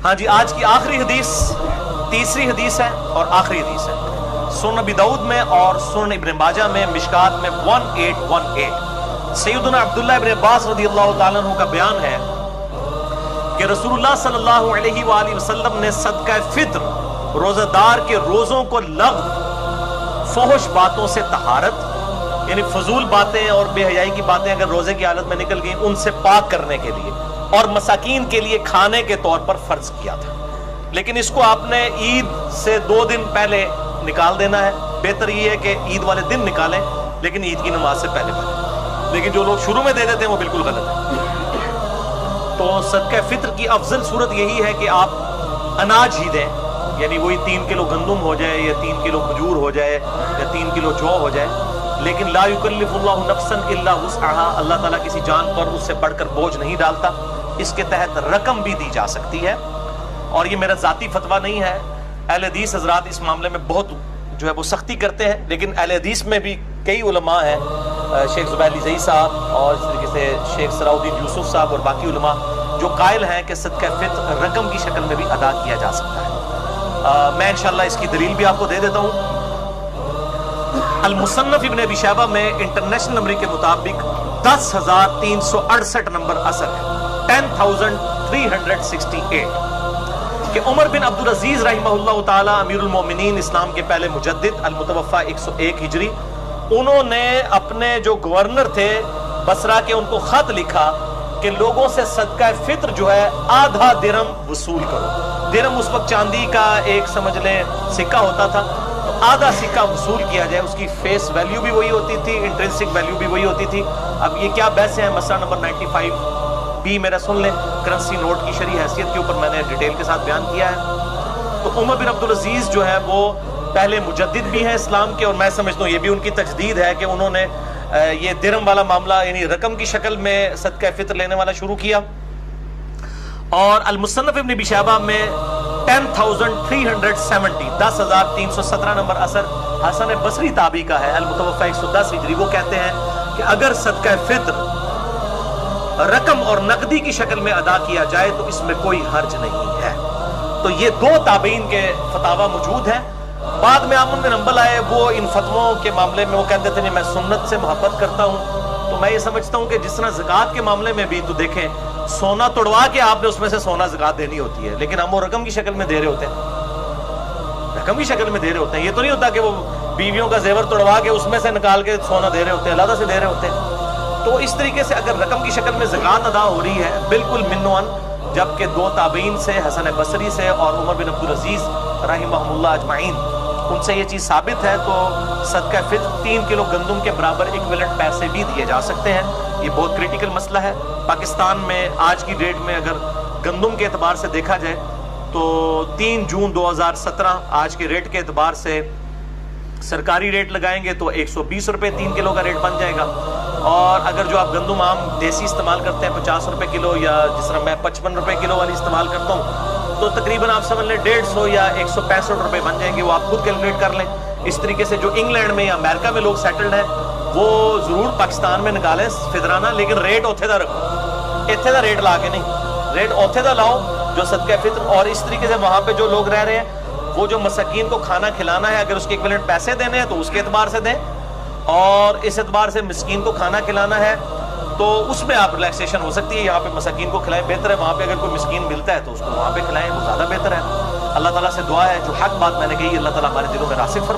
ہاں جی، آج کی آخری حدیث تیسری حدیث ہے اور آخری حدیث ہے سنن ابی داؤد میں اور سنن ابن ماجہ میں مشکات میں 1818 سیدنا عبداللہ ابن عباس رضی اللہ تعالیٰ عنہ کا بیان ہے کہ رسول اللہ صلی اللہ علیہ وآلہ وسلم نے صدقہ فطر روزہ دار کے روزوں کو لغو فحش باتوں سے طہارت یعنی فضول باتیں اور بے حیائی کی باتیں اگر روزے کی حالت میں نکل گئیں ان سے پاک کرنے کے لیے اور مساکین کے لیے کھانے کے طور پر فرض کیا تھا، لیکن اس کو آپ نے عید سے 2 دن پہلے نکال دینا ہے۔ بہتر یہ ہے کہ عید والے دن نکالیں لیکن عید کی نماز سے پہلے لیکن جو لوگ شروع میں دے دیتے ہیں وہ بالکل غلط ہے۔ تو صدقہ فطر کی افضل صورت یہی ہے کہ آپ اناج ہی دیں، یعنی وہی 3 کلو گندم ہو جائے یا 3 کلو کھجور ہو جائے یا 3 کلو جو ہو جائے، لیکن لا یکلف اللہ نفسا الا وسعها، اللہ تعالیٰ کسی جان پر اس سے بڑھ کر بوجھ نہیں ڈالتا۔ اس کے تحت رقم بھی دی جا سکتی ہے، اور یہ میرا ذاتی فتویٰ نہیں ہے، اہل حدیث حضرات اس معاملے میں بہت جو ہے وہ سختی کرتے ہیں، لیکن اہل حدیث میں بھی کئی علماء ہیں، شیخ زبیر علی صاحب اور اس طریقے سے شیخ صلاح الدین یوسف صاحب اور باقی علماء جو قائل ہیں کہ صدقہ فطر رقم کی شکل میں بھی ادا کیا جا سکتا ہے۔ میں انشاءاللہ اس کی دلیل بھی آپ کو دے دیتا ہوں۔ المصنف ابن ابی شیبہ میں انٹرنیشنل نمبر کے مطابق 10,368 نمبر اثر ہے، 10,368 کہ عمر بن عبدالعزیز رحمہ اللہ تعالی امیر المومنین، اسلام کے پہلے مجدد، المتوفی 101 ہجری، انہوں نے اپنے جو گورنر تھے بصرہ کے ان کو خط لکھا کہ لوگوں سے صدقہ فطر جو ہے آدھا درم وصول کرو۔ درم اس وقت چاندی کا ایک سمجھ لیں سکہ ہوتا تھا، تو آدھا سکہ وصول کیا جائے۔ اس کی فیس ویلیو بھی وہی ہوتی تھی، انٹرنسک ویلیو بھی وہی ہوتی تھی۔ اب یہ کیا بحث ہیں، مسئلہ نمبر 95 بھی میرا سن لیں، کرنسی نوٹ کی شرعی حیثیت کے اوپر میں نے ڈیٹیل کے ساتھ بیان کیا ہے۔ تو عمر بن عبدالعزیز جو ہے وہ پہلے مجدد بھی ہیں اسلام کے، اور میں سمجھتا ہوں یہ بھی ان کی تجدید ہے کہ انہوں نے یہ درم والا معاملہ یعنی رقم کی شکل میں صدقہ فطر لینے والا شروع کیا۔ اور المصنف ابن ابی شیبہ میں 10,370 10,317 نمبر اثر حسن بصری تابعی کا ہے، المتوفی 110 ہجری، وہ کہتے ہیں کہ اگر صدقہ فطر رقم اور نقدی کی شکل میں ادا کیا جائے تو اس میں کوئی حرج نہیں ہے۔ تو یہ 2 تابعین کے فتاوی موجود ہیں۔ بعد میں آمن بن حنبل آئے، وہ ان فتووں کے معاملے میں وہ کہتے تھے میں سنت سے محبت کرتا ہوں۔ تو میں یہ سمجھتا ہوں کہ جس طرح زکوٰۃ کے معاملے میں بھی تو دیکھیں، سونا توڑوا کے آپ نے اس میں سے سونا زکوٰۃ دینی ہوتی ہے، لیکن ہم وہ رقم کی شکل میں دے رہے ہوتے ہیں، رقم کی شکل میں دے رہے ہوتے ہیں۔ یہ تو نہیں ہوتا کہ وہ بیویوں کا زیور توڑوا کے اس میں سے نکال کے سونا دے رہے ہوتے ہیں، علیحدہ سے دے رہے ہوتے ہیں۔ تو اس طریقے سے اگر رقم کی شکل میں زکوٰۃ ادا ہو رہی ہے بالکل منوان، جبکہ 2 تابعین سے، حسن بصری سے اور عمر بن عبدالعزیز رحمہم اللہ اجمعین، ان سے یہ چیز ثابت ہے، تو صدقہ فطر 3 کلو گندم کے برابر ایکویلنٹ پیسے بھی دیے جا سکتے ہیں۔ یہ بہت کریٹیکل مسئلہ ہے۔ پاکستان میں آج کی ڈیٹ میں اگر گندم کے اعتبار سے دیکھا جائے تو 3 جون 2017 آج کے ریٹ کے اعتبار سے سرکاری ریٹ لگائیں گے تو 120 روپے 3 کلو کا ریٹ بن جائے گا، اور اگر جو آپ گندم عام دیسی استعمال کرتے ہیں 50 روپے کلو، یا جس طرح میں 55 روپے کلو والی استعمال کرتا ہوں، تو تقریباً آپ سمجھ لیں 150 یا 165 روپے بن جائیں گے، وہ آپ خود کیلکولیٹ کر لیں۔ اس طریقے سے جو انگلینڈ میں یا امریکہ میں لوگ سیٹلڈ ہیں وہ ضرور پاکستان میں نکالیں فطرانہ، لیکن ریٹ اوتھے دا رکھو، ایتھے دا ریٹ لا کے نہیں، ریٹ اوتھے دا لاؤ جو صدقہ فطر۔ اور اس طریقے سے وہاں پہ جو لوگ رہ رہے ہیں وہ جو مساکین کو کھانا کھلانا ہے، اگر اس کے ایکویلنٹ پیسے دینے ہیں تو اس کے اعتبار سے دیں، اور اس اعتبار سے مسکین کو کھانا کھلانا ہے تو اس میں آپ ریلیکسیشن ہو سکتی ہے، یہاں پہ مساکین کو کھلائیں، بہتر ہے وہاں پہ اگر کوئی مسکین ملتا ہے تو اس کو وہاں پہ کھلائیں، وہ زیادہ بہتر ہے۔ اللہ تعالیٰ سے دعا ہے جو حق بات میں نے کہی اللہ تعالیٰ ہمارے دلوں میں راسخ فرمائے۔